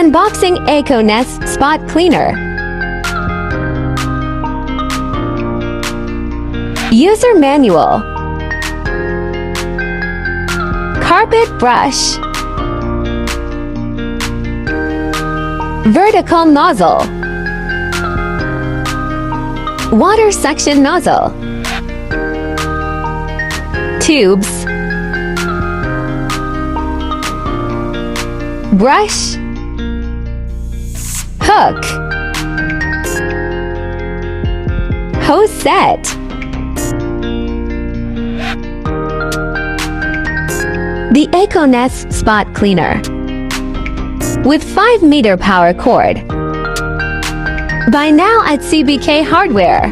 Unboxing Aco Nest Spot Cleaner. User Manual. Carpet brush. Vertical nozzle. Water suction nozzle. Tubes. Brush. Hook. Hose set. The Aco Nest Spot Cleaner with 5-meter power cord. Buy now at CBK Hardware.